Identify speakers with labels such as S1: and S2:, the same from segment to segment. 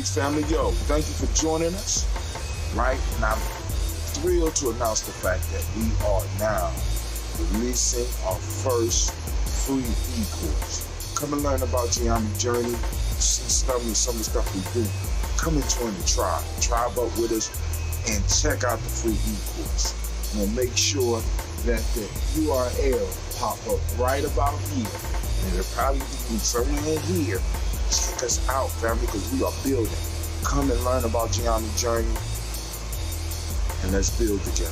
S1: Peace, family. Yo, thank you for joining us, right? And I'm thrilled to announce the fact that we are now releasing our first free e-course. Come and learn about Geometry Journey, see some of the stuff we do. Come and join the tribe. Tribe up with us and check out the free e-course. And we'll make sure that the URL pop up right about here. And it'll probably be somewhere in here. Check us out, family, because we are building. Come and learn about Geometry Journey, and let's build together.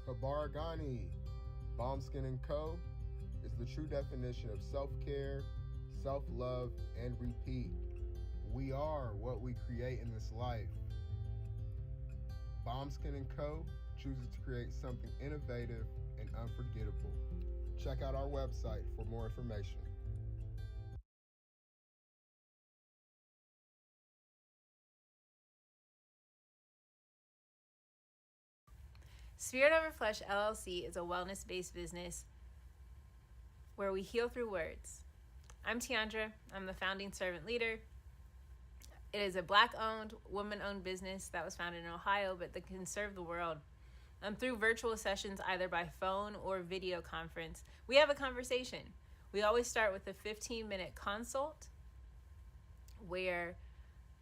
S2: Kabaragani, Bombskin & Co. is the true definition of self-care, self-love, and repeat. We are what we create in this life. Bombskin & Co. chooses to create something innovative and unforgettable. Check out our website for more information.
S3: Spirit Over Flesh LLC is a wellness-based business where we heal through words. I'm Tiandra. I'm the founding servant leader. It is a Black-owned, woman-owned business that was founded in Ohio, but that can serve the world. Through virtual sessions, either by phone or video conference, we have a conversation. We always start with a 15-minute consult where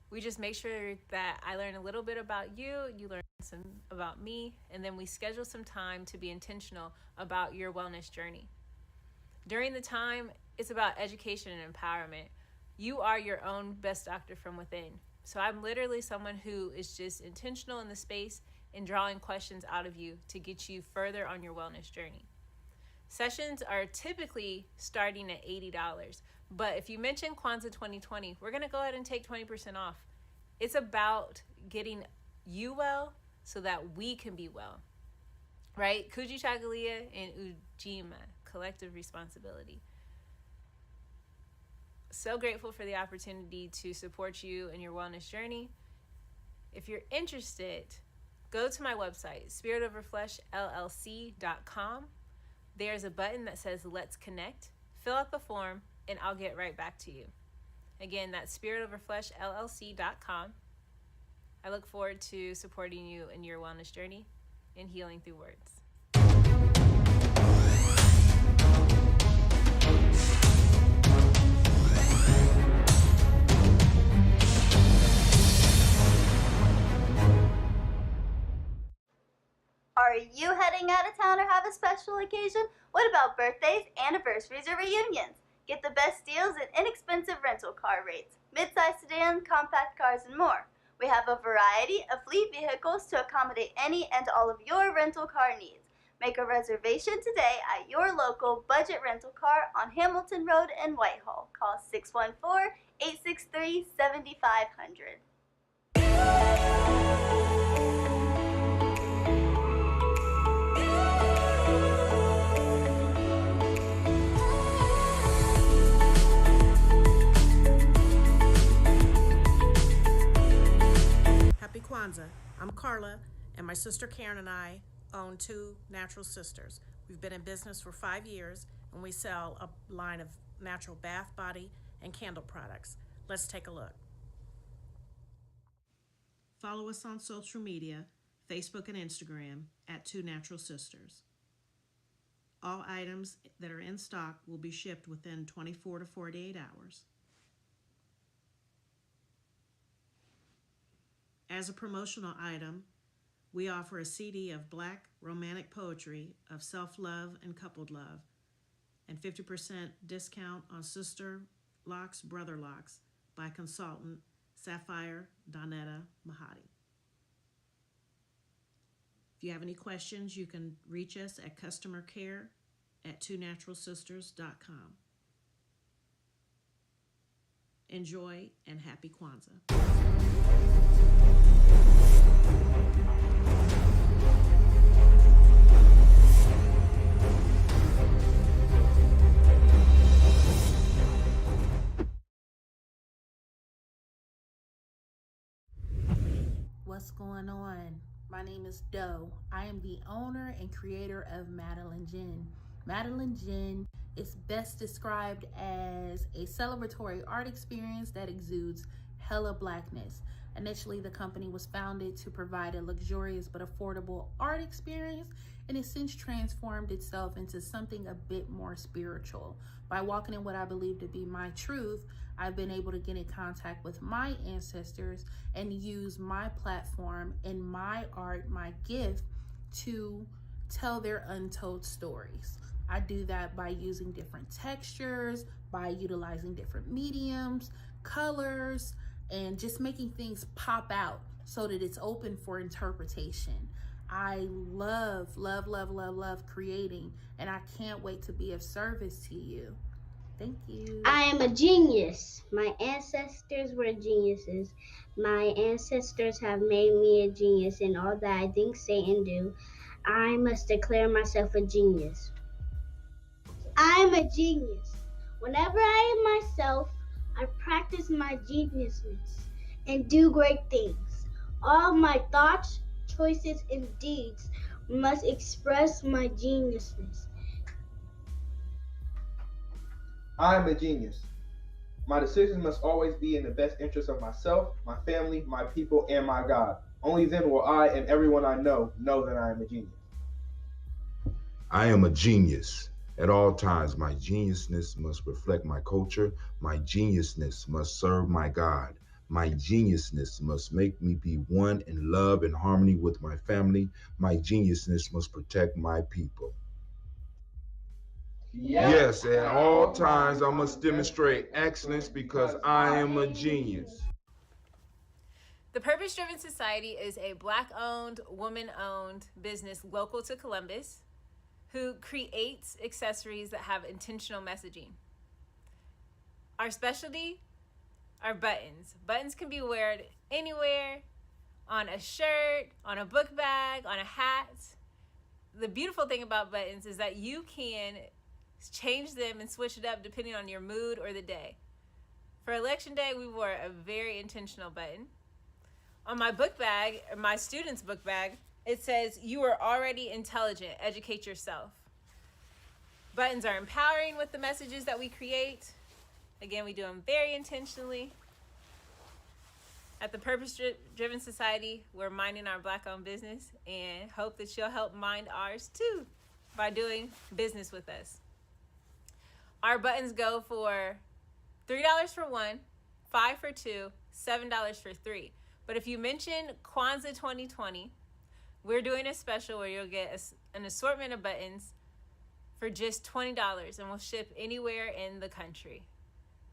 S3: we just make sure that I learn a little bit about you, you learn some about me, and then we schedule some time to be intentional about your wellness journey. During the time, it's about education and empowerment. You are your own best doctor from within. So I'm literally someone who is just intentional in the space and drawing questions out of you to get you further on your wellness journey. Sessions are typically starting at $80. But if you mention Kwanzaa 2020, we're going to go ahead and take 20% off. It's about getting you well so that we can be well, right? Kujichagulia and Ujima, collective responsibility. So grateful for the opportunity to support you in your wellness journey. If you're interested, go to my website, spiritoverfleshllc.com. There's a button that says Let's Connect. Fill out the form, and I'll get right back to you. Again, that's spiritoverfleshllc.com. I look forward to supporting you in your wellness journey and healing through words.
S4: Are you heading out of town or have a special occasion? What about birthdays, anniversaries, or reunions? Get the best deals and inexpensive rental car rates, mid-size sedan, compact cars, and more. We have a variety of fleet vehicles to accommodate any and all of your rental car needs. Make a reservation today at your local budget rental car on Hamilton Road in Whitehall. Call 614-863-7500.
S5: Happy Kwanzaa. I'm Carla, and my sister Karen and I own Two Natural Sisters. We've been in business for 5 years, and we sell a line of natural bath, body, and candle products. Let's take a look. Follow us on social media, Facebook and Instagram, at Two Natural Sisters. All items that are in stock will be shipped within 24 to 48 hours. As a promotional item, we offer a CD of Black romantic poetry of self-love and coupled love, and 50% discount on Sister Locks, Brother Locks by consultant Sapphire Donetta Mahadi. If you have any questions, you can reach us at customercare@twonaturalsisters.com. Enjoy and happy Kwanzaa.
S6: What's going on? My name is Doe. I am the owner and creator of Madeline Gin. Madeline Gin is best described as a celebratory art experience that exudes hella blackness. Initially, the company was founded to provide a luxurious but affordable art experience, and it's since transformed itself into something a bit more spiritual. By walking in what I believe to be my truth, I've been able to get in contact with my ancestors and use my platform and my art, my gift, to tell their untold stories. I do that by using different textures, by utilizing different mediums, colors, and just making things pop out so that it's open for interpretation. I love creating, and I can't wait to be of service to you. Thank you.
S7: I am a genius. My ancestors were geniuses. My ancestors have made me a genius in all that I think, say, and do. I must declare myself a genius. I am a genius. Whenever I am myself, I practice my geniusness and do great things. All my thoughts, choices, and deeds must express my geniusness.
S8: I am a genius. My decisions must always be in the best interest of myself, my family, my people, and my God. Only then will I and everyone I know that I am a genius.
S1: I am a genius. At all times, my geniusness must reflect my culture. My geniusness must serve my God. My geniusness must make me be one in love and harmony with my family. My geniusness must protect my people. Yes, at all times I must demonstrate excellence because I am a genius.
S3: The Purpose Driven Society is a Black-owned, woman-owned business local to Columbus who creates accessories that have intentional messaging. Our specialty are buttons. Buttons can be worn anywhere, on a shirt, on a book bag, on a hat. The beautiful thing about buttons is that you can change them and switch it up depending on your mood or the day. For Election Day, we wore a very intentional button. On my book bag, or my student's book bag, it says, "You are already intelligent, educate yourself." Buttons are empowering with the messages that we create. Again, we do them very intentionally. At the Purpose Driven Society, we're minding our Black-owned business and hope that you'll help mind ours too by doing business with us. Our buttons go for $3 for one, $5 for two, $7 for three. But if you mention Kwanzaa 2020, we're doing a special where you'll get an assortment of buttons for just $20, and we'll ship anywhere in the country.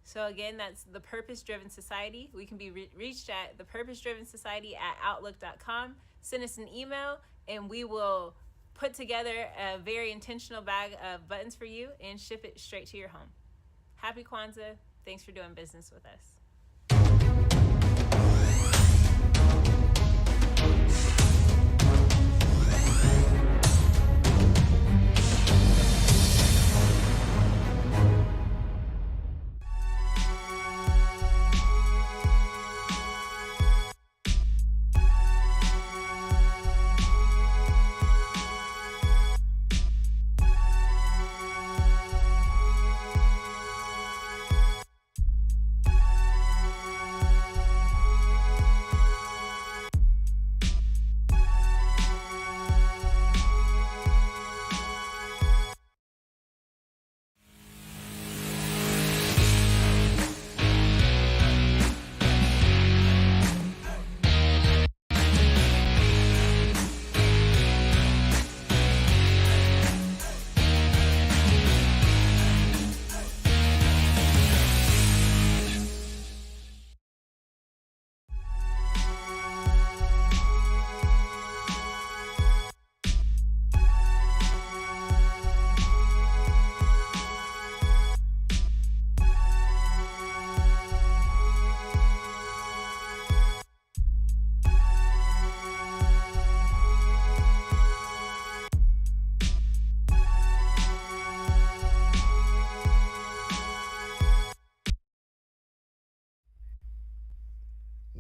S3: So again, that's the Purpose Driven Society. We can be reached at thepurposedrivensociety@outlook.com. Send us an email, and we will put together a very intentional bag of buttons for you and ship it straight to your home. Happy Kwanzaa. Thanks for doing business with us.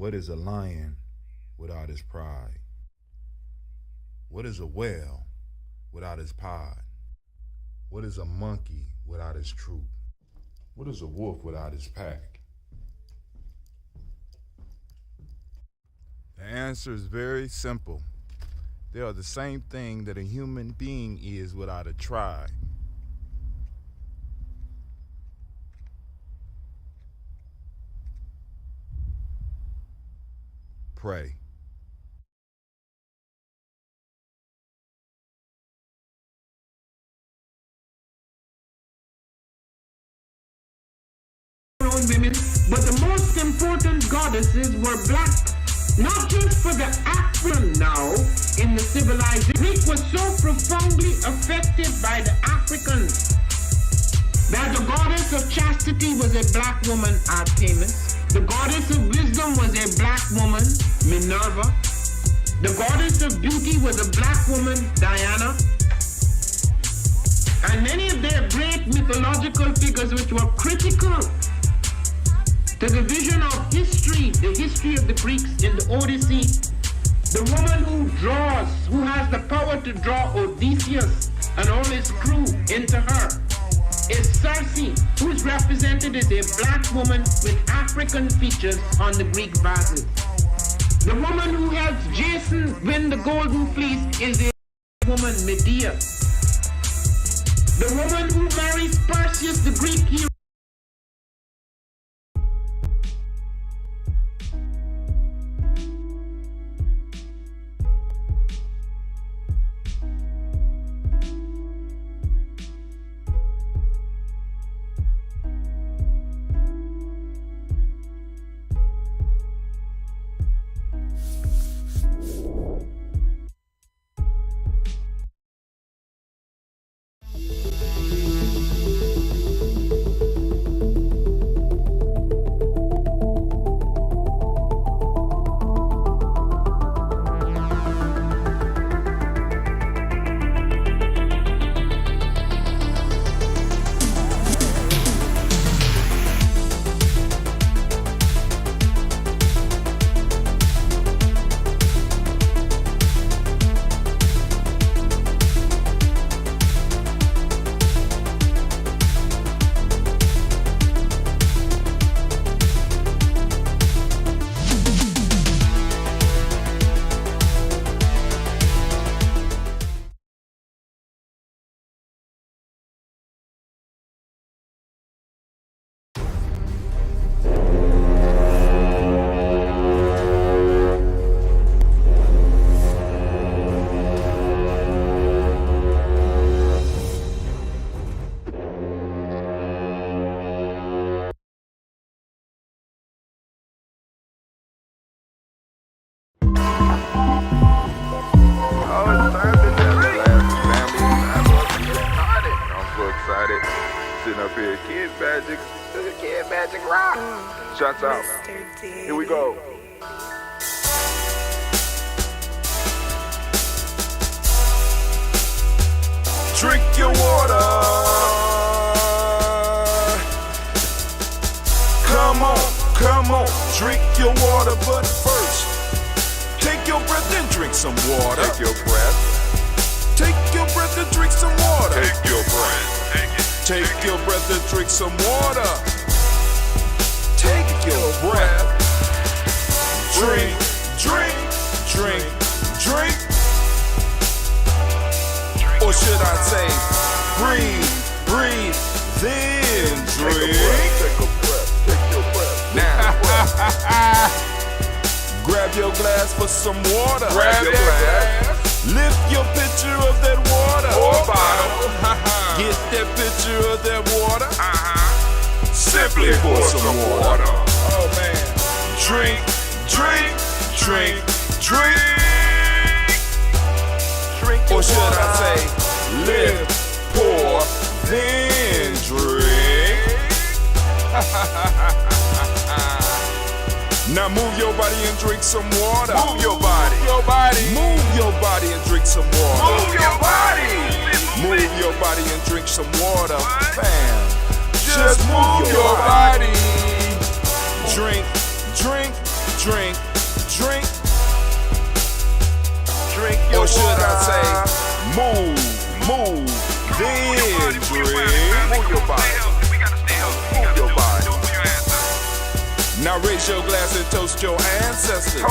S9: What is a lion without his pride? What is a whale without his pod? What is a monkey without his troop? What is a wolf without his pack? The answer is very simple. They are the same thing that a human being is without a tribe. Pray.
S10: Women, but the most important goddesses were black. Not just for the African now in the civilized Greek was so profoundly affected by the Africans that the goddess of chastity was a black woman, Artemis. The goddess of wisdom was a black woman, Minerva. The goddess of beauty was a black woman, Diana. And many of their great mythological figures which were critical to the vision of history, the history of the Greeks in the Odyssey, the woman who draws, who has the power to draw Odysseus and all his crew into her, is Circe, who is represented as a black woman with African features on the Greek vases. The woman who helps Jason win the Golden Fleece is a woman, Medea. The woman who marries Perseus, the Greek hero,
S9: Sitting up here, Kid Magic Rock. Shots out. Here we go. Drink your water. Come on, drink your water, but first, take your breath and drink some water. Take your breath. Take your breath and drink some water. Take your breath. Take your breath and drink some water. Take your breath. Drink, drink, drink, drink. Or should I say, breathe, then drink. Take a breath, take your breath. Now, grab your glass for some water. Grab your glass. Lift your pitcher of that water. Or bottle. Get that pitcher of that water. Simply pour some water. Oh man. Drink, drink, drink, drink. Or should I say, live, pour, then drink. Now move your body and drink some water. Move your body. Move your body and drink some water. Move your body. Move your body and drink some water. Bam. Just move your body. Drink, drink, drink, move, then drink. Move your body. Move your body. Now raise your glass and toast your ancestors.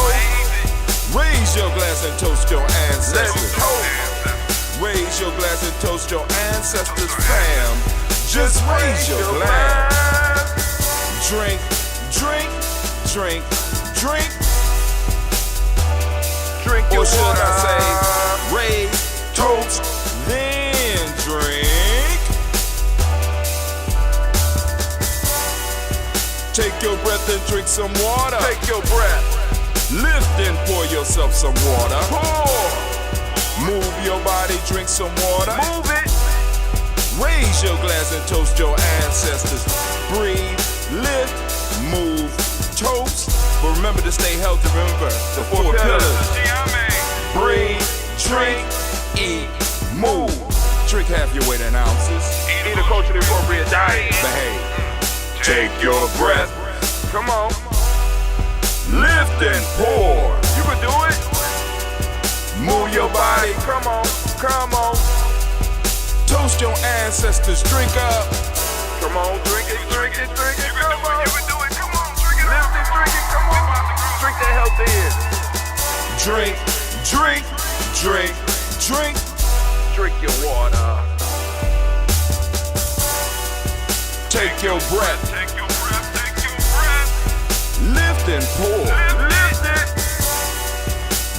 S9: Raise your glass and toast your ancestors. Raise your glass and toast your ancestors, fam. Just raise your glass. Drink, drink, drink, drink. Drink your water. Or should I say, raise, toast, then drink. Take your breath and drink some water. Take your breath. Lift and pour yourself some water. Pour. Move your body, drink some water. Move it. Raise your glass and toast your ancestors. Breathe, lift, move, toast. But remember to stay healthy. Remember the four pillars. Breathe, drink, eat, move. Drink half your weight in ounces. Eat a culturally appropriate diet. Behave. Take your breath. Come on. Lift and pour. You can do it. Move your body. Come on. Come on. Toast your ancestors. Drink up. Come on. Drink it. Drink it. Drink it. Come on. You can do it. Come on. Drink it. Lift it. Drink it. Come on. Drink that health in. Drink. Drink. Drink. Drink. Drink your water. Take your breath. Take your breath. Take your breath. Lift and pour. Lift it.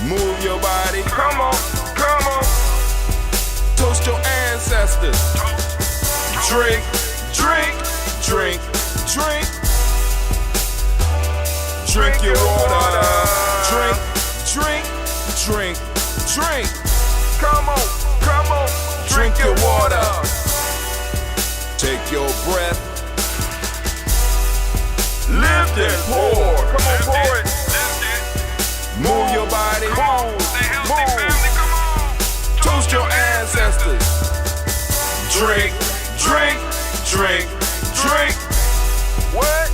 S9: Move your body. Come on. Come on. Toast your ancestors. Drink. Drink. Drink. Drink. Drink your water. Drink. Drink. Drink. Drink. Come on. Come on. Drink your water. Take your breath. Lift and pour. Come on, pour it. Move your body. Move. Toast your ancestors. Drink. Drink. Drink. Drink. What?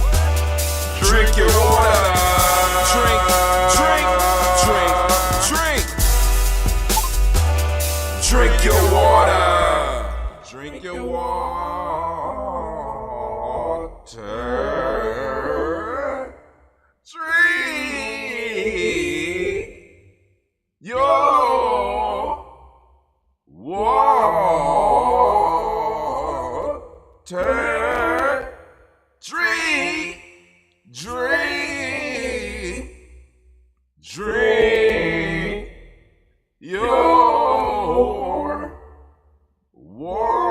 S9: Drink your water. Drink. Drink. Drink. Drink. Drink your water. Drink your water. Drink your water. Drink. Drink. Drink your water.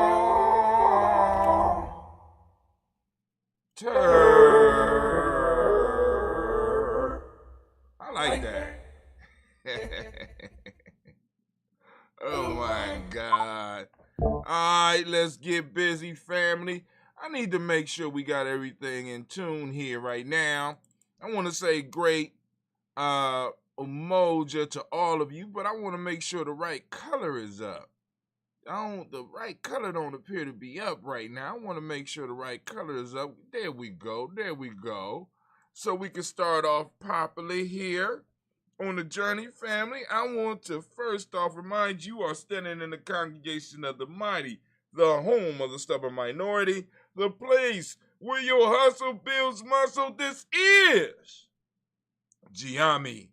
S9: I like that. Oh my God. All right, let's get busy, family. I need to make sure we got everything in tune here right now. I want to say great Umoja to all of you, but I want to make sure the right color is up. The right color don't appear to be up right now. I want to make sure the right color is up. There we go. There we go. So we can start off properly here on the journey, family. I want to first off remind you are standing in the congregation of the mighty, the home of the stubborn minority, the place where your hustle builds muscle. This is Giami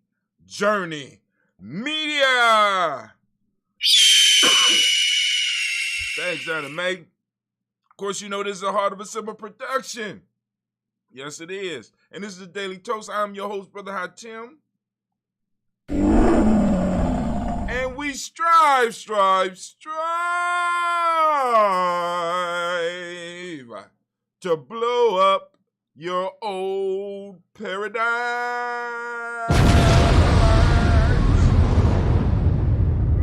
S9: Journey Media. Thanks, Anna May. Of course, you know this is a Heart of a Simple production. Yes, it is. And this is the Daily Toast. I'm your host, Brother Hatim. And we strive to blow up your old paradigm.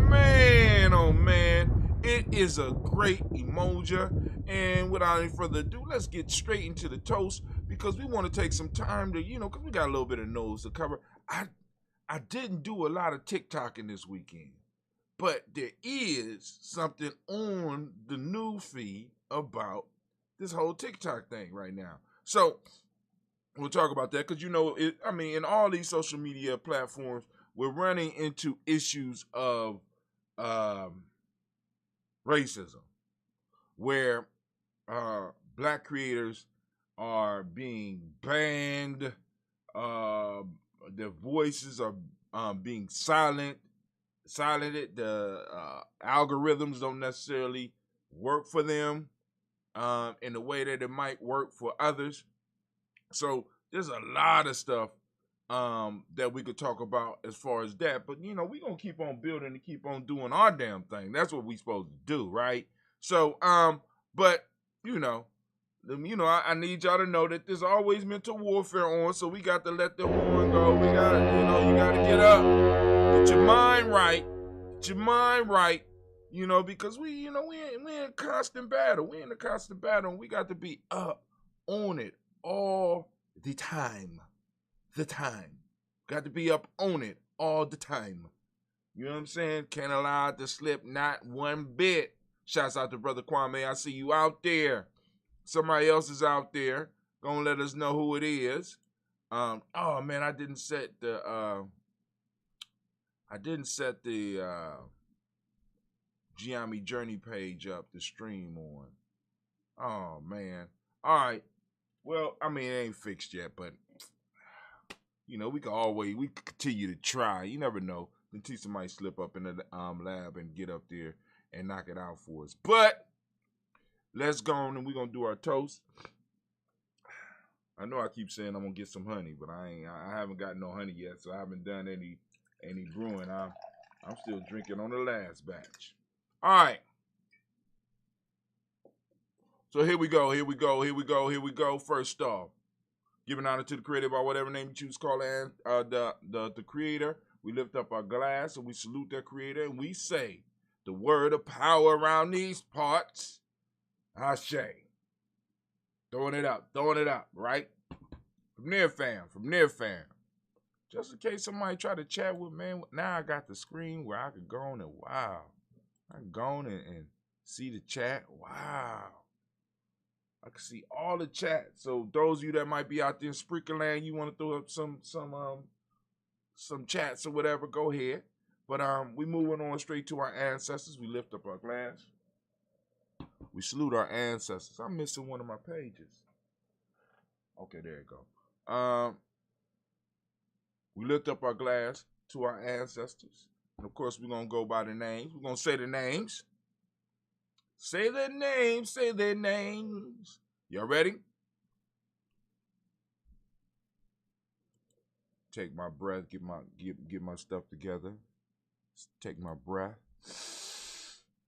S9: Man, oh man, it is a great Umoja. And without any further ado, let's get straight into the toast because we want to take some time to, because we got a little bit of nose to cover. I didn't do a lot of TikToking this weekend, but there is something on the new feed about this whole TikTok thing right now. So we'll talk about that because, in all these social media platforms, we're running into issues of
S1: racism, where black creators are being banned, their voices are being silenced. The algorithms don't necessarily work for them in the way that it might work for others. So there's a lot of stuff that we could talk about as far as that. But, we're going to keep on building and keep on doing our damn thing. That's what we supposed to do, right? So, but, I need y'all to know that there's always mental warfare on, so we got to let the horn go. We got to, you got to get up, get your mind right, because we in constant battle. We're in a constant battle, and we got to be up on it all the time. Got to be up on it all the time. You know what I'm saying? Can't allow it to slip, not one bit. Shouts out to Brother Kwame. I see you out there. Somebody else is out there. Gonna let us know who it is. Oh man, I didn't set the Giami Journey page up, the stream on. Oh man. All right. Well, I mean, it ain't fixed yet, but we can continue to try. You never know. Until somebody slip up in the lab and get up there and knock it out for us. But let's go on and we're gonna do our toast. I know I keep saying I'm gonna get some honey, but I haven't got no honey yet, so I haven't done any brewing. I'm still drinking on the last batch. All right. So here we go. First off, giving honor to the creator by whatever name you choose to call it, the creator. We lift up our glass and we salute that creator and we say the word of power around these parts. Ashe. Throwing it up, right? From near fam. Just in case somebody try to chat with me, now I got the screen where I can go on and wow. I can go on and see the chat. Wow. I can see all the chat. So those of you that might be out there in Spreaker land, you want to throw up some chats or whatever, go ahead. But we moving on straight to our ancestors. We lift up our glass. We salute our ancestors. I'm missing one of my pages. Okay, there you go. We lift up our glass to our ancestors. And of course, we're going to go by the names. We're going to say the names. Say their names. Y'all ready? Take my breath, get my stuff together. Take my breath.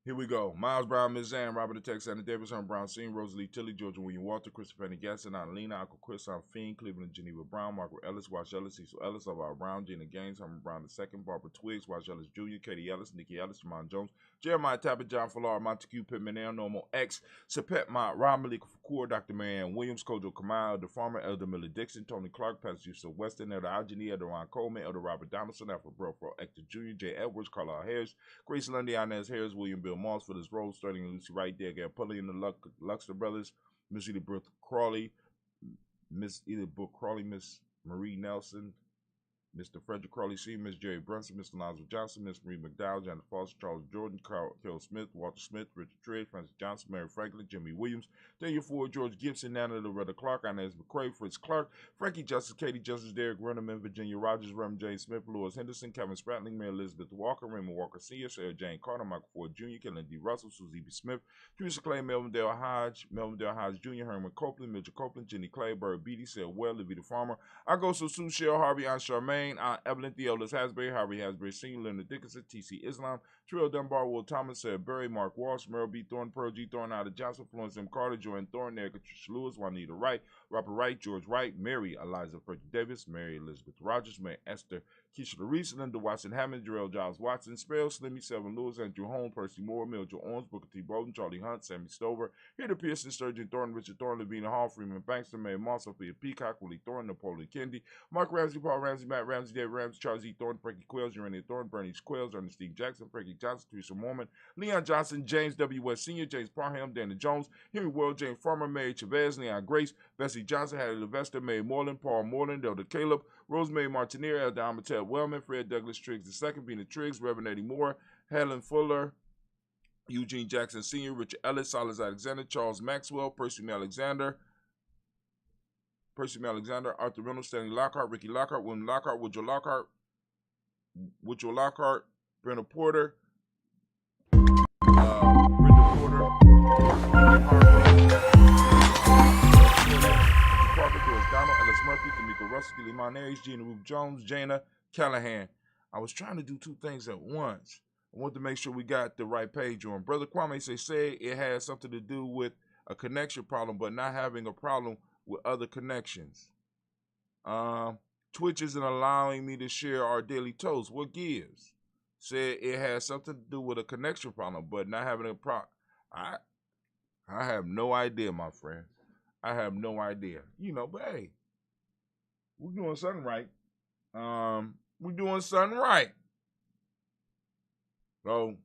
S1: Here we go. Miles Brown, Ms. Ann, Robert the Tex, Anna Davis, Herm Brown, Seen, Rosalie Tilly, Georgia William Walter, Christopher Penny Gasson, Annalena, Uncle Chris, Fiend, Cleveland, Geneva Brown, Margaret Ellis, Wash Ellis, Cecil Ellis, Alvaro Brown, Gina Gaines, Herman Brown II, Barbara Twiggs, Wash Ellis Jr., Katie Ellis, Nikki Ellis, Jamon Jones, Jeremiah Tapper, John Fallar, Montague Pittman, L, Normal X, Sapet Mott, Rob Malika Fakur, Dr. Marianne Williams, Kojo Kamal, Elder Farmer, Elder Miller Dixon, Tony Clark, Pastor Yusuf Weston, Elder Algeny, Elder Ron Coleman, Elder Robert Donaldson, Alfred Brofro, Hector Jr., J. Edwards, Carlisle Harris, Grace Lundy, Inez Harris, William Bill Moss, Phyllis Rose, starting Lucy Wright, there again, Pulley and the Luxter Brothers, Miss Edith Brooke Crawley, Miss Marie Nelson, Mr. Frederick Crawley Sr., Miss Jerry Brunson, Mr. Lonzo Johnson, Miss Marie McDowell, Janet Foster, Charles Jordan, Carol Smith, Walter Smith, Richard Trigg, Francis Johnson, Mary Franklin, Jimmy Williams, Daniel Ford, George Gibson, Nana Loretta Clark, Inez McCrae, Fritz Clark, Frankie Justice, Katie Justice, Derek Rennerman, Virginia Rogers, Reverend James Smith, Louis Henderson, Kevin Spratling, Mary Elizabeth Walker, Raymond Walker Sr., Sarah Jane Carter, Michael Ford Jr., Kellen D. Russell, Susie B. Smith, Teresa Clay, Melvin Dale Hodge Jr., Herman Copeland, Mitchell Copeland, Jenny Clay, Bird Beatty, Sarah Well, Levita Farmer, Agosto Sue, Cheryl Harvey, Aunt Charmaine, Aunt Evelyn, Theodis Hasbury, Harvey Hasbury Sr., Leonard Dickinson, T.C. Islam, Trill Dunbar, Will Thomas, Sarah Berry, Mark Walsh, Merrill B. Thorne, Pearl G. Thorne, Ida Johnson, Florence M. Carter, Joanne Thorne, Erica Tricia Lewis, Juanita Wright, Robert Wright, George Wright, Mary Eliza Frederick Davis, Mary Elizabeth Rogers, Mary Esther Keisha Reese, Linda Watson Hammond, Jarrell Giles Watson, Spell, Slimmy, Selvin Lewis, Andrew Holmes, Percy Moore, Mildred Owens, Booker T. Bowden, Charlie Hunt, Sammy Stover, Peter Pearson, Sturgeon Thorne, Richard Thorne, Lavina Hall, Freeman Bankster, Mary Moss, Sophia Peacock, Willie Thorne, Napoleon Kennedy, Mark Ramsey, Paul Ramsey, Matt Ramsey, David Ramsey, Charles E. Thorne, Frankie Quills, Urania Thorne, Bernice Quills, Ernestine Jackson, Frankie Johnson, Teresa Mormon, Leon Johnson, James W. West Sr., James Parham, Dana Jones, Henry World, James Farmer, Mary Chavez, Leon Grace, Bessie Johnson, Hattie Levester, May Moreland, Paul Moreland, Elder Caleb, Rosemary Martineer, Elder Amatel Wellman, Fred Douglas Triggs II, Bina Triggs, Reverend Eddie Moore, Helen Fuller, Eugene Jackson Sr., Richard Ellis, Silas Alexander, Charles Maxwell, Percy M. Alexander, Arthur Reynolds, Stanley Lockhart, Ricky Lockhart, William Lockhart, Woodrow Lockhart, Brenda Porter, Brenda Porter, Parker, Doris Donald, Ellis Murphy, D'Amico Russell, Limon Aries, Gina Ruth Jones, Jana Callahan. I was trying to do two things at once. I wanted to make sure we got the right page on. Brother Kwame say it has something to do with a connection problem, but not having a problem with other connections. Twitch isn't allowing me to share our daily toast. What gives? Said it has something to do with a connection problem, but not having a problem. I have no idea, my friend. I have no idea. But hey, we're doing something right. We're doing something right. So,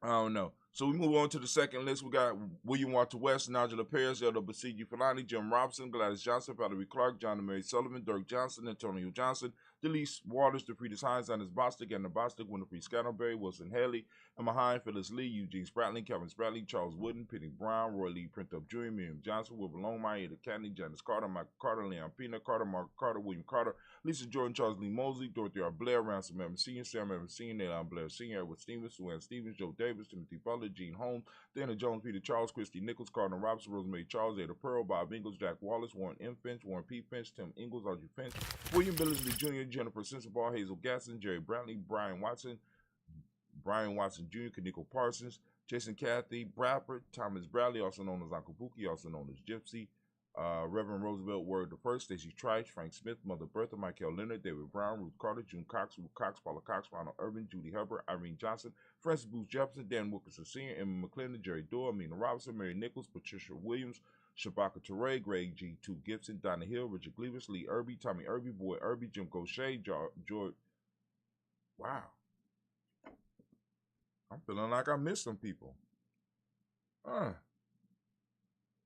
S1: I don't know. So we move on to the second list. We got William Walter West, Nigel Perez, Elder Basigi Falani, Jim Robinson, Gladys Johnson, Valerie Clark, John and Mary Sullivan, Dirk Johnson, Antonio Johnson, Delise Waters, DeFriedis Hines, Anders Bostic, Anna Bostic, Winifred Scatterberry, Wilson Haley, Emma Hine, Phyllis Lee, Eugene Spratling, Kevin Spratling, Charles Wooden, Penny Brown, Roy Lee, Printup Jr., Miriam Johnson, Wilbur Longmire, Ada Cadney, Janice Carter, Michael Carter, Leon Pina, Carter, Mark Carter, William Carter, Lisa Jordan, Charles Lee Mosley, Dorothy R. Blair, Ransom Evans Sr., Sam Evans Sr., Nayland Blair Sr., Edward Stevens, Suann Stevens, Joe Davis, Timothy Butler, Gene Holmes, Dana Jones, Peter Charles, Christy Nichols, Cardinal Robinson, Rosemary Charles, Ada Pearl, Bob Ingalls, Jack Wallace, Warren M. Finch, Warren P. Finch, Tim Ingalls, Audrey Finch, William Billingsley Jr., Jennifer Sensabaugh, Hazel Gasson, Jerry Brantley, Brian Watson Jr., Kaniko Parsons, Jason Cathy, Bradford, Thomas Bradley, also known as Uncle Buki, also known as Gypsy, Reverend Roosevelt Word the First, Stacey Trice, Frank Smith, Mother Bertha, Michael Leonard, David Brown, Ruth Carter, June Cox, Ruth Cox, Paula Cox, Ronald Urban, Judy Hubbard, Irene Johnson, Francis Booth Jefferson, Dan Wilkinson Sr., Emma McClendon, Jerry Dorr, Amina Robinson, Mary Nichols, Patricia Williams, Shabaka Teray, Greg G. 2 Gibson, Donna Hill, Richard Gleavis, Lee Irby, Tommy Irby, Boy Irby, Jim Gaucher, George. Wow. I'm feeling like I missed some people.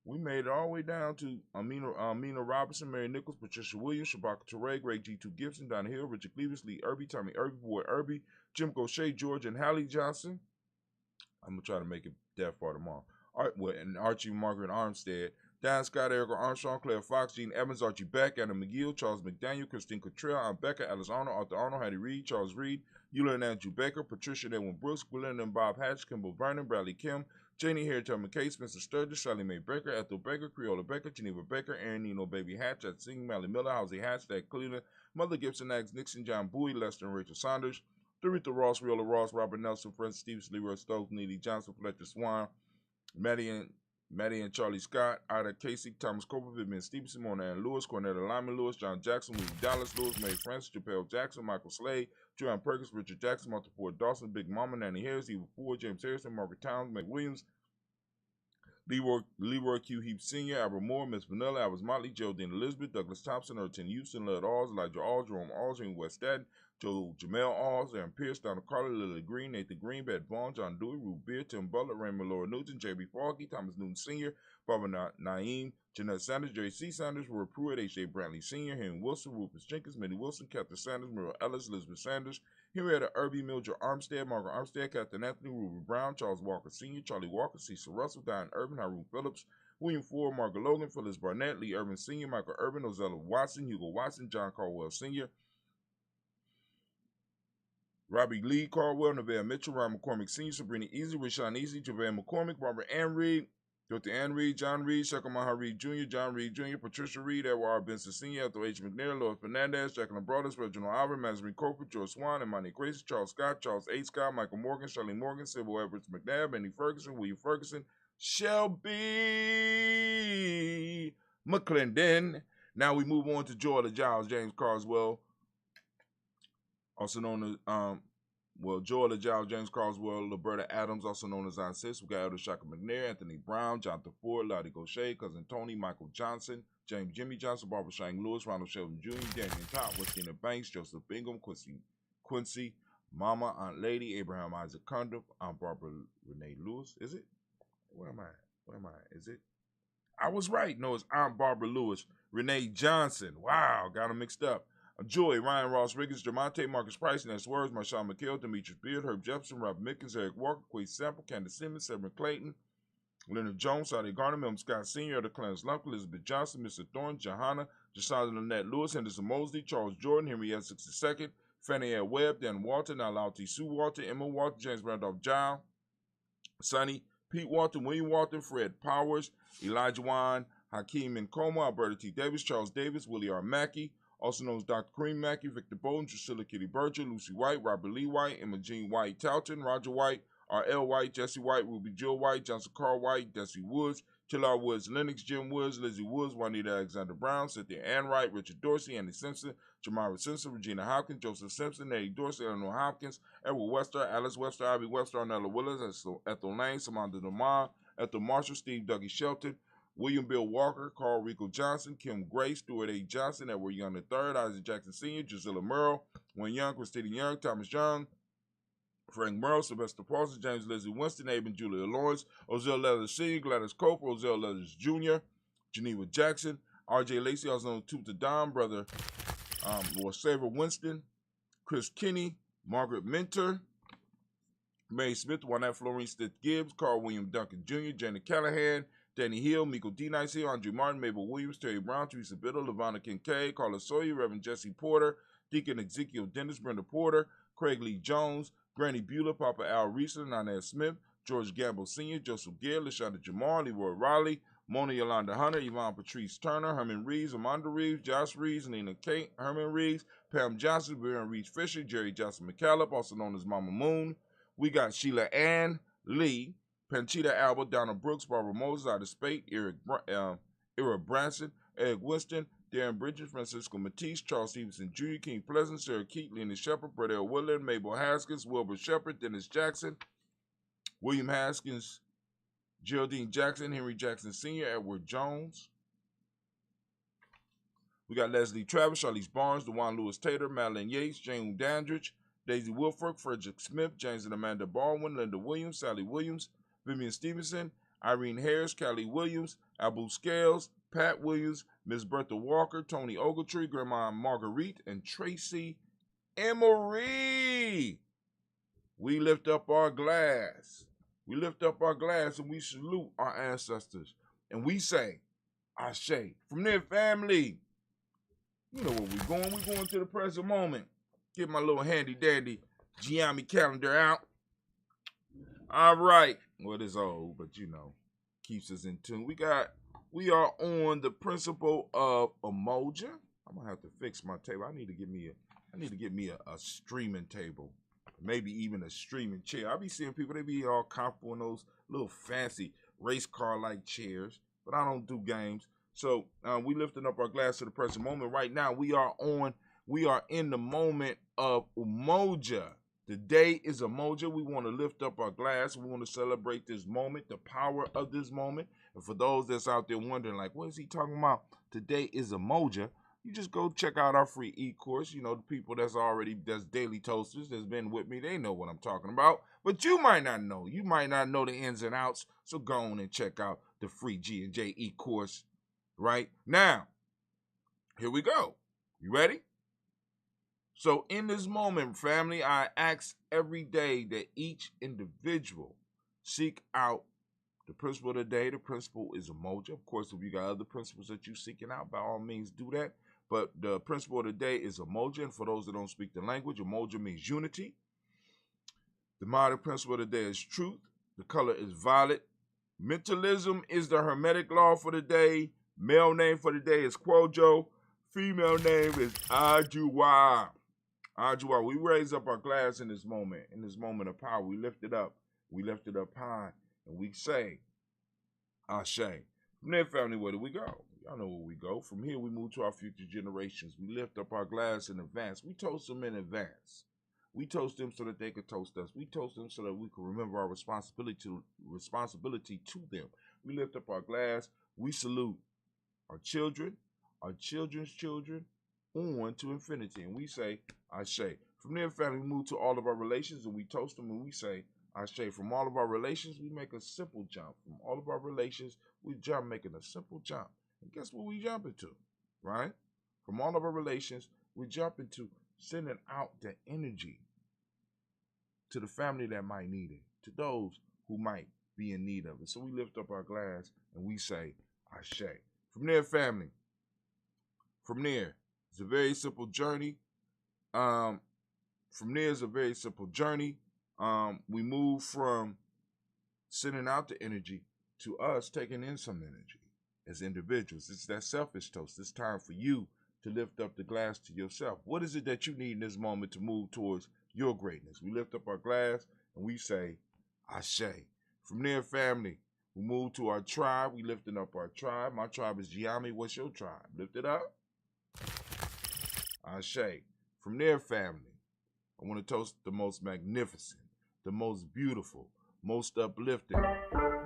S1: We made it all the way down to Amina Robinson, Mary Nichols, Patricia Williams, Shabaka Teray, Greg G. 2 Gibson, Donna Hill, Richard Gleavis, Lee Irby, Tommy Irby, Boy Irby, Jim Gaucher, George and Hallie Johnson. I'm going to try to make it that far tomorrow. And Archie Margaret Armstead, Dan Scott, Erica Armstrong, Claire Fox, Gene Evans, Archie Beck, Anna McGill, Charles McDaniel, Christine Cottrell, Aunt Becca, Alice Arnold, Arthur Arnold, Hattie Reed, Charles Reed, Eula and Andrew Baker, Patricia and Edwin Brooks, Gwilyn and Bob Hatch, Kimball Vernon, Bradley Kim, Janie Harriet McKay, Spencer Sturgis, Sally Mae Baker, Ethel Baker, Creola Baker, Geneva Baker, Aaron Nino Baby Hatch, at Singing, Mally Miller, Housie Hatch, Dad Cleveland, Mother Gibson, Ags Nixon, John Bowie, Lester and Rachel Saunders, Doretha Ross, Riola Ross, Robert Nelson, Francis Stevens, Leroy Stokes, Neely Johnson, Fletcher Swan, Maddie and Charlie Scott, Ida Casey, Thomas Cooper, Vivian Stevenson, Mona Ann Lewis, Cornetta Lyman Lewis, John Jackson, Willie Dallas Lewis, Mary Francis, Japel Jackson, Michael Slade, Joanne Perkins, Richard Jackson, Martha Ford Dawson, Big Mama, Nanny Harris, Eva Ford, James Harrison, Margaret Towns, Meg Williams, Leroy Q. Heap Sr., Albert Moore, Miss Vanilla, Albert Motley, Geraldine Elizabeth, Douglas Thompson, Erton Houston, Lud Alls, Elijah Alls, Jerome Alls, Jane West Staten, Joe Jamel Alls, Aaron Pierce, Donna Carter, Lily Green, Nathan Green, Beth Vaughn, John Dewey, Ruth Beer, Tim Butler, Raymond Laura Newton, J.B. Foggy, Thomas Newton Sr., Barbara Naeem, Jeanette Sanders, Jerry C. Sanders, Roy Pruitt, H.J. Brantley Sr., Henry Wilson, Rufus Jenkins, Minnie Wilson, Catherine Sanders, Muriel Ellis, Elizabeth Sanders, Henrietta Irby, Mildred Armstead, Margaret Armstead, Captain Anthony, Ruby Brown, Charles Walker Sr., Charlie Walker, Cecil Russell, Diane Urban, Haroon Phillips, William Ford, Margaret Logan, Phyllis Barnett, Lee Urban Sr., Michael Urban, Ozella Watson, Hugo Watson, John Caldwell Sr., Robbie Lee, Caldwell, Neville Mitchell, Ron McCormick Sr., Sabrina Easy, Rashawn Easy, JaVale McCormick, Barbara Ann Reed, Dorothy Ann Reed, John Reed, Shekamaha Reed Jr., John Reed Jr., Patricia Reed, Edward R. Benson Sr., Ethel H. McNair, Lois Fernandez, Jacqueline Broadus, Reginald Albert, Mazarin Coker, George Swan, Imani Gracie, Charles Scott, Charles A. Scott, Michael Morgan, Shirley Morgan, Sybil Edwards McNabb, Benny Ferguson, William Ferguson, Shelby McClendon. Now we move on to Georgia Giles, James Carswell, also known as Joel Giles, James Carswell, Roberta Adams, also known as Aunt Sis. We got Elder Shaka McNair, Anthony Brown, Jonathan Ford, Lottie Gaucher, Cousin Tony, Michael Johnson, James Jimmy Johnson, Barbara Shang Lewis, Ronald Sheldon Jr., Daniel Top, Westina Banks, Joseph Bingham, Quincy, Mama, Aunt Lady, Abraham Isaac Cundiff, Aunt Barbara Renee Lewis. Is it? Where am I? Is it? I was right. No, it's Aunt Barbara Lewis. Renee Johnson. Wow, got them mixed up.
S11: Joy, Ryan Ross Riggins, Jamonte, Marcus Price, Ness Words, Marshawn McHale, Demetrius Beard, Herb Jefferson, Rob Mickens, Eric Walker, Quay Sample, Candace Simmons, Severn Clayton, Leonard Jones, Sade Garner, Milton Scott Sr., the Clarence Lump, Elizabeth Johnson, Mr. Thorne, Johanna, Josiah Lynette Lewis, Henderson Mosley, Charles Jordan, Henry Essex II, Fannie Ann Webb, Dan Walton, Alauti Sue Walton, Emma Walton, James Randolph Giles, Sonny, Pete Walton, William Walton, Fred Powers, Elijah Wine, Hakeem Nkoma, Alberta T. Davis, Charles Davis, Willie R. Mackey, also known as Dr. Kareem Mackey, Victor Bowden, Drusilla Kitty Berger, Lucy White, Robert Lee White, Emma Jean White Talton, Roger White, R.L. White, Jesse White, Ruby Jill White, Johnson Carl White, Desi Woods, Chillar Woods, Lennox, Jim Woods, Lizzie Woods, Juanita Alexander Brown, Cynthia Ann Wright, Richard Dorsey, Andy Simpson, Jamara Simpson, Regina Hopkins, Joseph Simpson, Eddie Dorsey, Eleanor Hopkins, Edward Wester, Alice Wester, Ivy Wester, Arnella Willis, Ethel Lane, Samantha DeMar, Ethel Marshall, Steve Dougie Shelton, William Bill Walker, Carl Rico Johnson, Kim Gray, Stuart A. Johnson, Edward Young III, Isaac Jackson Sr., Gisela Merle, Wayne Young, Christina Young, Thomas Young, Frank Merle, Sylvester Paulson, James Leslie Winston, Aben Julia Lawrence, Ozell Leathers Sr., Gladys Cope, Ozell Leathers Jr., Geneva Jackson, R.J. Lacey, also known as Toot the Don, Brother Saver Winston, Chris Kinney, Margaret Minter, Mary Smith, Juanette Florine Stith Gibbs, Carl William Duncan Jr., Janet Callahan, Danny Hill, Miko D. Nice Hill, Andre Martin, Mabel Williams, Terry Brown, Teresa Biddle, Lavonna Kincaid, Carla Sawyer, Reverend Jesse Porter, Deacon Ezekiel Dennis, Brenda Porter, Craig Lee Jones, Granny Beulah, Papa Al Reeser, Nanette Smith, George Gamble Sr., Joseph Gare, LaShonda Jamal, Leroy Riley, Mona Yolanda Hunter, Yvonne Patrice Turner, Herman Reeves, Amanda Reeves, Josh Reeves, Nina Kate, Herman Reeves, Pam Johnson, Baron Reeves Fisher, Jerry Johnson McCallum, also known as Mama Moon. We got Sheila Ann Lee, Panchita Alba, Donna Brooks, Barbara Moses, Ida Spate, Ira Branson, Eric Winston, Darren Bridges, Francisco Matisse, Charles Stevenson Jr., King Pleasant, Sarah Keat, Lenny Shepard, Brett L. Woodland, Mabel Haskins, Wilbur Shepard, Dennis Jackson, William Haskins, Geraldine Jackson, Henry Jackson Sr., Edward Jones. We got Leslie Travis, Charlize Barnes, DeJuan Lewis Tater, Madeline Yates, Jane Dandridge, Daisy Wilfork, Frederick Smith, James and Amanda Baldwin, Linda Williams, Sally Williams, Vivian Stevenson, Irene Harris, Callie Williams, Abu Scales, Pat Williams, Miss Bertha Walker, Tony Ogletree, Grandma Marguerite, and Tracy Emery. We lift up our glass. We lift up our glass and we salute our ancestors. And we say, Ashe. From their family. You know where we're going. We're going to the present moment. Get my little handy dandy Giammi calendar out. All right. Well, it's old, but you know, keeps us in tune. We are on the principle of Umoja. I'm gonna have to fix my table. I need to get me a streaming table, maybe even a streaming chair. I be seeing people, they be all comfortable in those little fancy race car like chairs, but I don't do games. So we lifting up our glass to the present moment. Right now, we are in the moment of Umoja. The day is Umoja. We want to lift up our glass. We want to celebrate this moment, the power of this moment. And for those that's out there wondering, like, what is he talking about? Today is Umoja. You just go check out our free e-course. You know, the people that's daily toasters, that's been with me, they know what I'm talking about. But you might not know. You might not know the ins and outs. So go on and check out the free G&J e-course right now. Here we go. You ready? So in this moment, family, I ask every day that each individual seek out the principle of the day. The principle is Umoja. Of course, if you got other principles that you're seeking out, by all means do that. But the principle of the day is Umoja. And for those that don't speak the language, Umoja means unity. The modern principle of the day is truth. The color is violet. Mentalism is the hermetic law for the day. Male name for the day is Kwojo. Female name is Ajuwa. Ajuwa. We raise up our glass in this moment of power. We lift it up. We lift it up high. And we say, Ashe. From there, family, where do we go? Y'all know where we go. From here, we move to our future generations. We lift up our glass in advance. We toast them in advance. We toast them so that they could toast us. We toast them so that we can remember our responsibility to them. We lift up our glass. We salute our children, our children's children, on to infinity. And we say, Ashe. From there, family, we move to all of our relations, and we toast them, and we say, Ashe. From all of our relations, we make a simple jump. From all of our relations, we making a simple jump. And guess what we jumping to, right? From all of our relations, We're jumping to sending out the energy to the family that might need it, to those who might be in need of it. So we lift up our glass and we say, Ashe. From there, family. From there, it's a very simple journey. From there is a very simple journey. We move from sending out the energy to us taking in some energy as individuals. It's that selfish toast. It's time for you to lift up the glass to yourself. What is it that you need in this moment to move towards your greatness? We lift up our glass and we say, Ashe. From there, family, we move to our tribe. We lifting up our tribe. My tribe is Giami. What's your tribe? Lift it up. Ashe. From there, family, I want to toast the most magnificent, the most beautiful, most uplifting,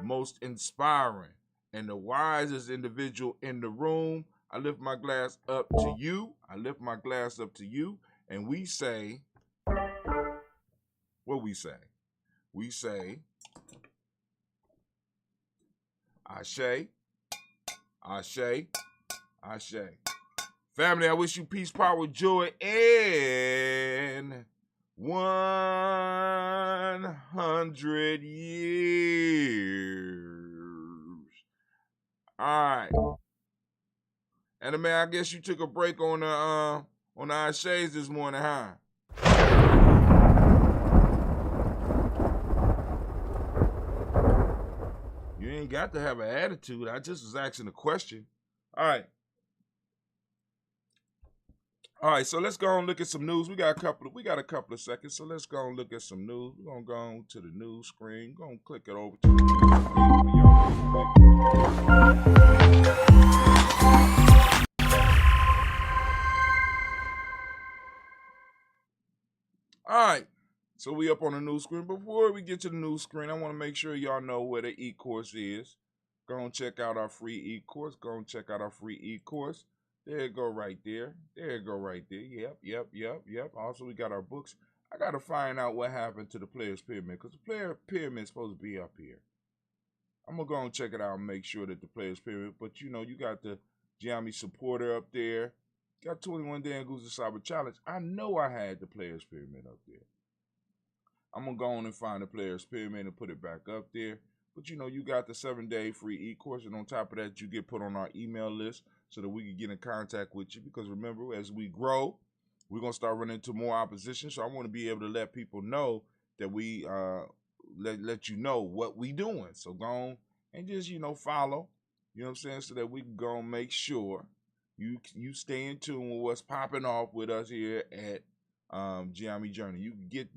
S11: most inspiring, and the wisest individual in the room. I lift my glass up to you. I lift my glass up to you. And we say, what we say? We say, Ashe, Ashe, Ashe. Family, I wish you peace, power, joy, and 100 years. All right. And man, I guess you took a break on the Ashes this morning, huh? You ain't got to have an attitude. I just was asking a question. All right. All right, so let's go and look at some news. We got a couple of seconds, so let's go and look at some news. We're gonna go on to the news screen. We're gonna click it over to the news All right, so we up on the news screen. Before we get to the news screen, I want to make sure y'all know where the e-course is. Go and check out our free e-course. There you go right there. Yep. Also, we got our books. I got to find out what happened to the Players Pyramid because the Player Pyramid is supposed to be up here. I'm going to go and check it out and make sure that the Players Pyramid, but you got the Giami supporter up there. Got 21 Day and Goose Cyber Challenge. I know I had the Players Pyramid up there. I'm going to go on and find the Players Pyramid and put it back up there. But you got the 7-day free e-course, and on top of that, you get put on our email list so that we can get in contact with you. Because remember, as we grow, we're going to start running into more opposition. So I want to be able to let people know that we let you know what we doing. So go on and just, follow, so that we can go and make sure you stay in tune with what's popping off with us here at Giami Journey. You get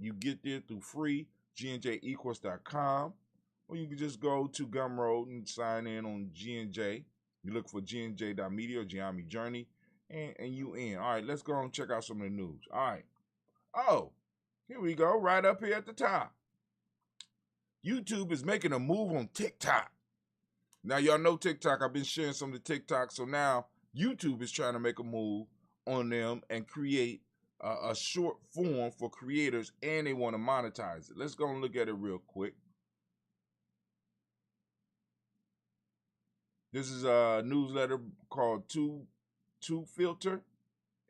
S11: there through free gnjecourse.com. Or you can just go to Gumroad and sign in on G&J. You look for gnj.media or Giami Journey, and you in. All right, let's go and check out some of the news. All right. Oh, here we go, right up here at the top. YouTube is making a move on TikTok. Now, y'all know TikTok. I've been sharing some of the TikTok, so now YouTube is trying to make a move on them and create a short form for creators, and they want to monetize it. Let's go and look at it real quick. This is a newsletter called Two Filter,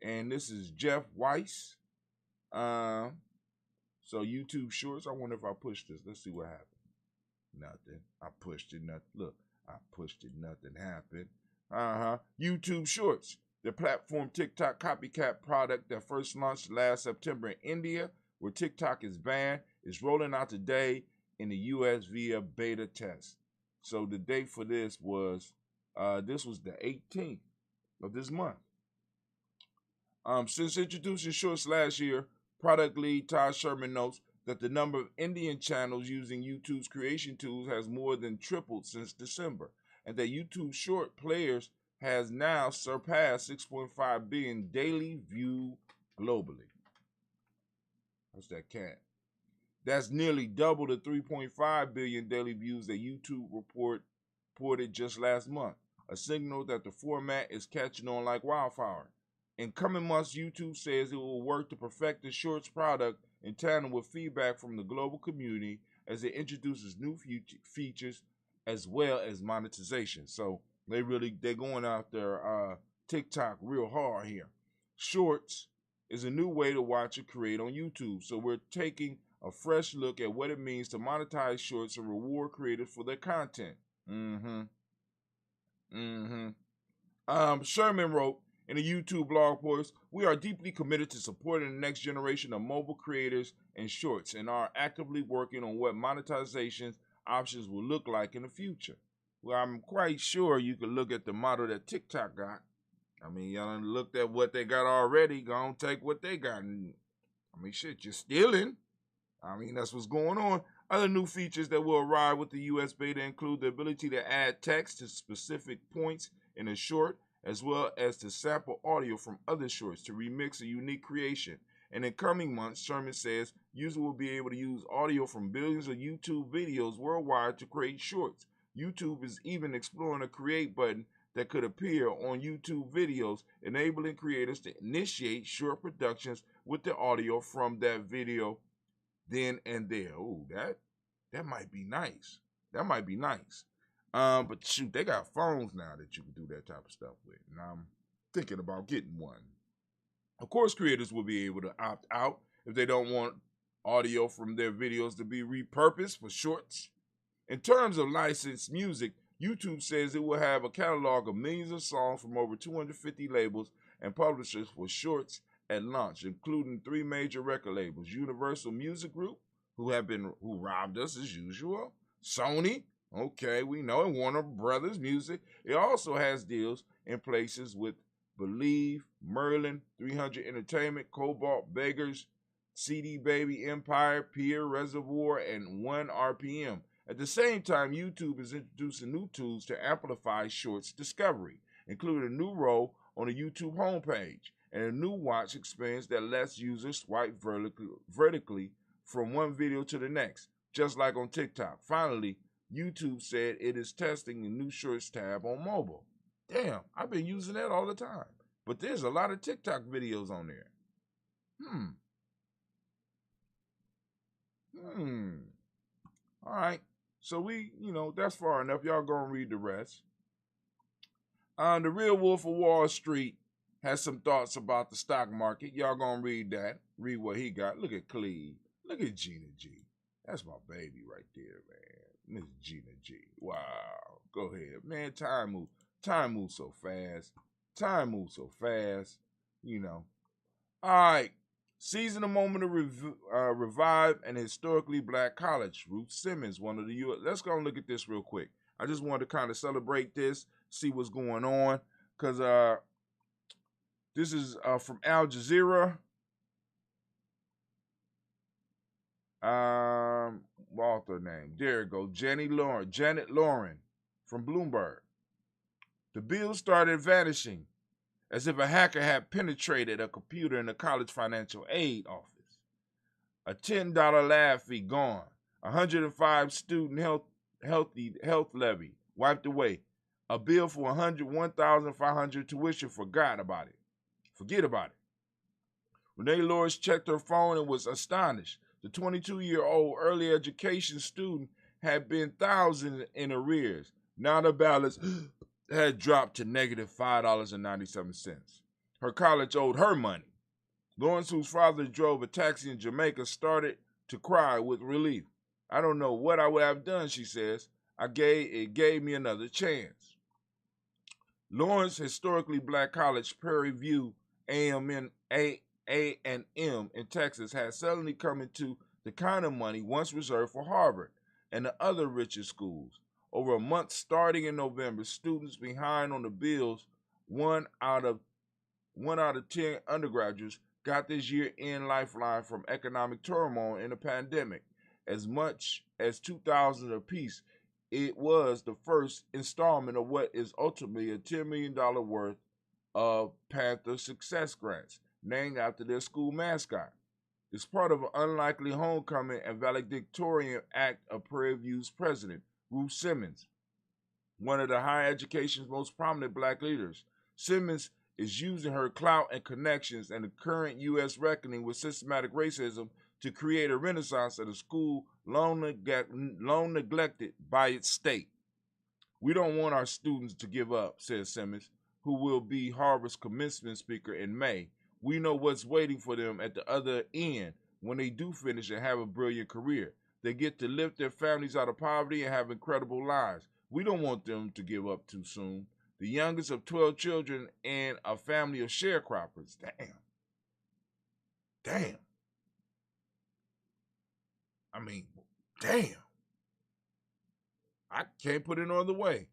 S11: and this is Jeff Weiss. So YouTube Shorts. I wonder if I push this. Let's see what happens. Nothing. I pushed it. Nothing. Look, I pushed it. Nothing happened. YouTube Shorts, the platform TikTok copycat product that first launched last September in India, where TikTok is banned, is rolling out today in the U.S. via beta test. So the date for this was the 18th of this month. Since introducing Shorts last year, product lead Todd Sherman notes that the number of Indian channels using YouTube's creation tools has more than tripled since December, and that YouTube Short players has now surpassed 6.5 billion daily view globally. What's that cat? That's nearly double the 3.5 billion daily views that YouTube reported just last month, a signal that the format is catching on like wildfire. In coming months, YouTube says it will work to perfect the Shorts product in tandem with feedback from the global community as it introduces new features as well as monetization. So they're going after TikTok real hard here. Shorts is a new way to watch or create on YouTube. So we're taking a fresh look at what it means to monetize shorts and reward creators for their content. Sherman wrote in a YouTube blog post, "We are deeply committed to supporting the next generation of mobile creators and shorts and are actively working on what monetization options will look like in the future." Well, I'm quite sure you could look at the model that TikTok got. I mean, y'all done looked at what they got already. Go on, take what they got. Shit, you're stealing. That's what's going on. Other new features that will arrive with the US beta include the ability to add text to specific points in a short, as well as to sample audio from other shorts to remix a unique creation. And in coming months, Sherman says, users will be able to use audio from billions of YouTube videos worldwide to create shorts. YouTube is even exploring a create button that could appear on YouTube videos, enabling creators to initiate short productions with the audio from that video then and there. Ooh, that might be nice. That might be nice. But shoot, they got phones now that you can do that type of stuff with. And I'm thinking about getting one. Of course, creators will be able to opt out if they don't want audio from their videos to be repurposed for shorts. In terms of licensed music, YouTube says it will have a catalog of millions of songs from over 250 labels and publishers for shorts at launch, including 3 major record labels: Universal Music Group, who robbed us as usual; Sony, okay, we know, and Warner Brothers Music. It also has deals in places with Believe, Merlin, 300 Entertainment, Cobalt, Beggars, CD Baby, Empire, Pier, Reservoir, and 1RPM. At the same time, YouTube is introducing new tools to amplify shorts discovery, including a new role on the YouTube homepage and a new watch experience that lets users swipe vertically from one video to the next, just like on TikTok. Finally, YouTube said it is testing the new Shorts tab on mobile. Damn, I've been using that all the time, but there's a lot of TikTok videos on there. All right, so that's far enough. Y'all gonna read the rest. The Real Wolf of Wall Street has some thoughts about the stock market. Y'all gonna read that. Read what he got. Look at Cleve. Look at Gina G. That's my baby right there, man. Miss Gina G. Wow. Go ahead, man. Time moves so fast. Time moves so fast. All right. Seizing a moment to revive an historically black college. Ruth Simmons, one of the U.S. Let's go and look at this real quick. I just wanted to kind of celebrate this, see what's going on, because this is from Al Jazeera. Author name. There you go. Janet Lauren from Bloomberg. The bill started vanishing as if a hacker had penetrated a computer in a college financial aid office. A $10 lab fee gone. 105 student health levy wiped away. A bill for $1,500 tuition forget about it. Renee Lawrence checked her phone and was astonished. The 22-year-old early education student had been thousands in arrears. Now the balance had dropped to negative $5.97. Her college owed her money. Lawrence, whose father drove a taxi in Jamaica, started to cry with relief. "I don't know what I would have done," she says. It gave me another chance. Lawrence historically black college, Prairie View A&M in Texas, had suddenly come into the kind of money once reserved for Harvard and the other richer schools. Over a month starting in November, students behind on the bills, one out of 10 undergraduates got this year-end lifeline from economic turmoil in the pandemic. As much as $2,000 apiece, it was the first installment of what is ultimately a $10 million worth of Panther Success Grants, named after their school mascot. It's part of an unlikely homecoming and valedictorian act of Prairie View's president, Ruth Simmons, one of the higher education's most prominent black leaders. Simmons is using her clout and connections and the current U.S. reckoning with systematic racism to create a renaissance of a school long neglected by its state. "We don't want our students to give up," says Simmons, who will be Harvard's commencement speaker in May. we know what's waiting for them at the other end when they do finish and have a brilliant career. They get to lift their families out of poverty and have incredible lives. We don't want them to give up too soon. The youngest of 12 children and a family of sharecroppers. Damn. I mean, damn. I can't put it no other way.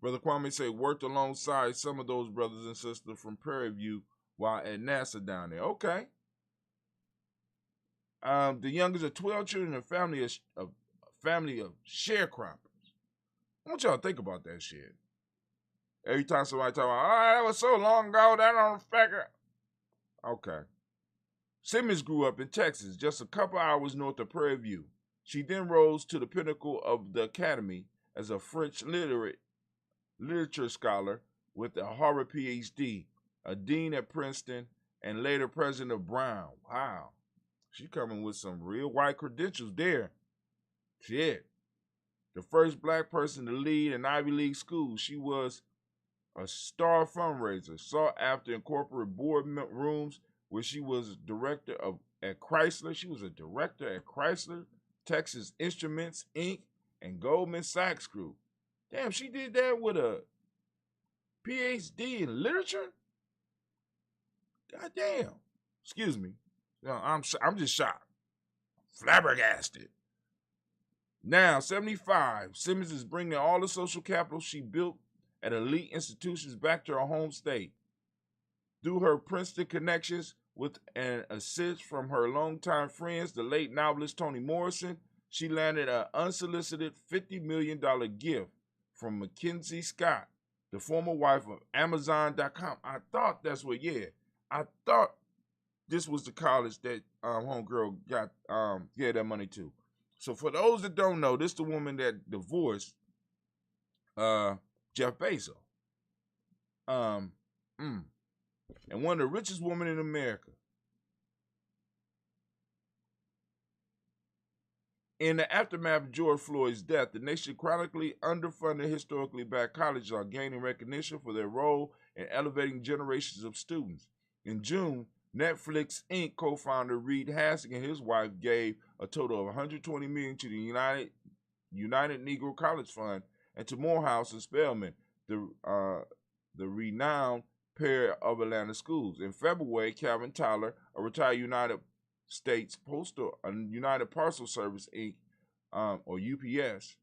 S11: Brother Kwame say worked alongside some of those brothers and sisters from Prairie View while at NASA down there. Okay. The youngest of 12 children and a family of sharecroppers. I want y'all to think about that shit. Every time somebody talk about, oh, that was so long ago, that don't figure. Okay. Simmons grew up in Texas, just a couple hours north of Prairie View. She then rose to the pinnacle of the academy as a French literature scholar with a Harvard PhD, a dean at Princeton, and later president of Brown. Wow. She coming with some real white credentials there. Shit. The first black person to lead an Ivy League school. She was a star fundraiser, sought after in corporate board rooms where she was director at Chrysler. She was a director at Chrysler, Texas Instruments, Inc., and Goldman Sachs Group. Damn, she did that with a PhD in literature? God damn. Excuse me. I'm just shocked. Flabbergasted. Now, 75, Simmons is bringing all the social capital she built at elite institutions back to her home state. Through her Princeton connections, with an assist from her longtime friends, the late novelist Toni Morrison, she landed an unsolicited $50 million gift from Mackenzie Scott, the former wife of Amazon.com. I thought this was the college that homegirl got gave that money to. So for those that don't know, this is the woman that divorced Jeff Bezos. And one of the richest women in America. In the aftermath of George Floyd's death, the nation chronically underfunded historically black colleges are gaining recognition for their role in elevating generations of students. In June, Netflix Inc. co-founder Reed Hassing and his wife gave a total of $120 million to the United Negro College Fund and to Morehouse and Spelman, the renowned pair of Atlanta schools. In February, Calvin Tyler, a retired United Parcel Service Inc., or UPS,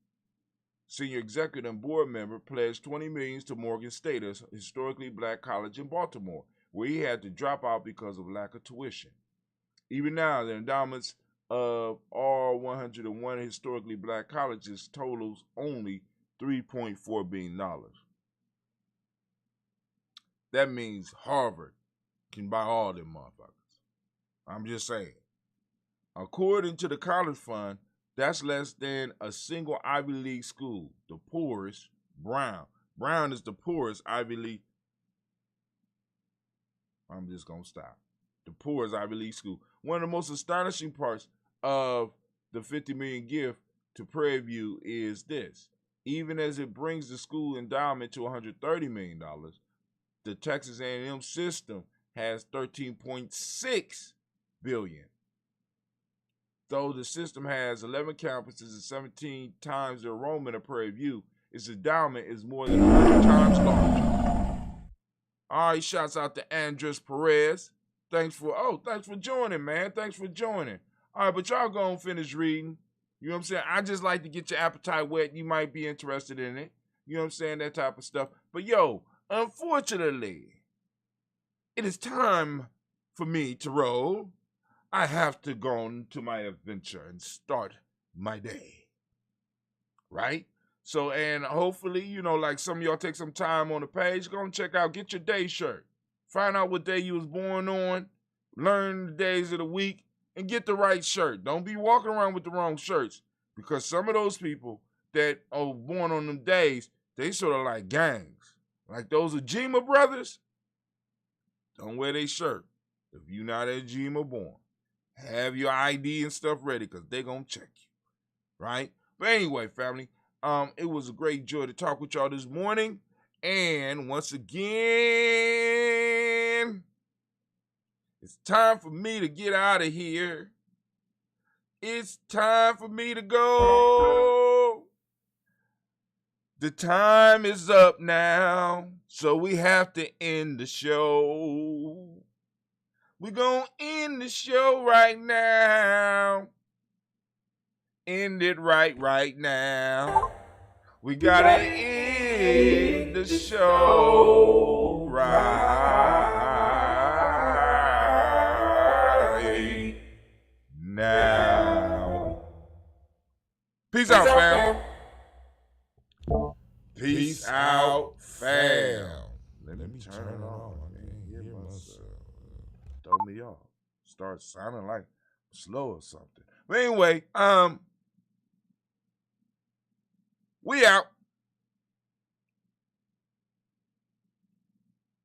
S11: senior executive and board member, pledged $20 million to Morgan State, a historically black college in Baltimore, where he had to drop out because of lack of tuition. Even now, the endowments of all 101 historically black colleges totals only $3.4 billion. That means Harvard can buy all them motherfuckers. I'm just saying. According to the College Fund, that's less than a single Ivy League school. The poorest, Brown. Brown is the poorest Ivy League. I'm just going to stop. The poorest Ivy League school. One of the most astonishing parts of the $50 million gift to Prairie View is this. Even as it brings the school endowment to $130 million, the Texas A&M system has $13.6 billion. Though the system has 11 campuses and 17 times the enrollment of Prairie View, its endowment is more than 100 times larger. All right, shouts out to Andres Perez. Thanks for joining, man. Thanks for joining. All right, but y'all go and finish reading. You know what I'm saying? I just like to get your appetite wet. You might be interested in it. You know what I'm saying? That type of stuff. But yo, unfortunately, it is time for me to roll. I have to go on to my adventure and start my day. Right? So, and hopefully, you know, like some of y'all take some time on the page, go and check out, get your day shirt. Find out what day you was born on, learn the days of the week, and get the right shirt. Don't be walking around with the wrong shirts, because some of those people that are born on them days, they sort of like gangs. Like those Ujima brothers, don't wear their shirt if you're not Ujima born. Have your ID and stuff ready, because they're going to check you, right? But anyway, family, It was a great joy to talk with y'all this morning. And once again, it's time for me to get out of here. It's time for me to go. The time is up now, so we have to end the show. We're gonna end the show right now. End it right now. We gotta end the show right now. Peace out, fam. Peace out, fam. Let me turn it on. I can't hear myself. Throw me off. Start sounding like slow or something. But anyway, we out.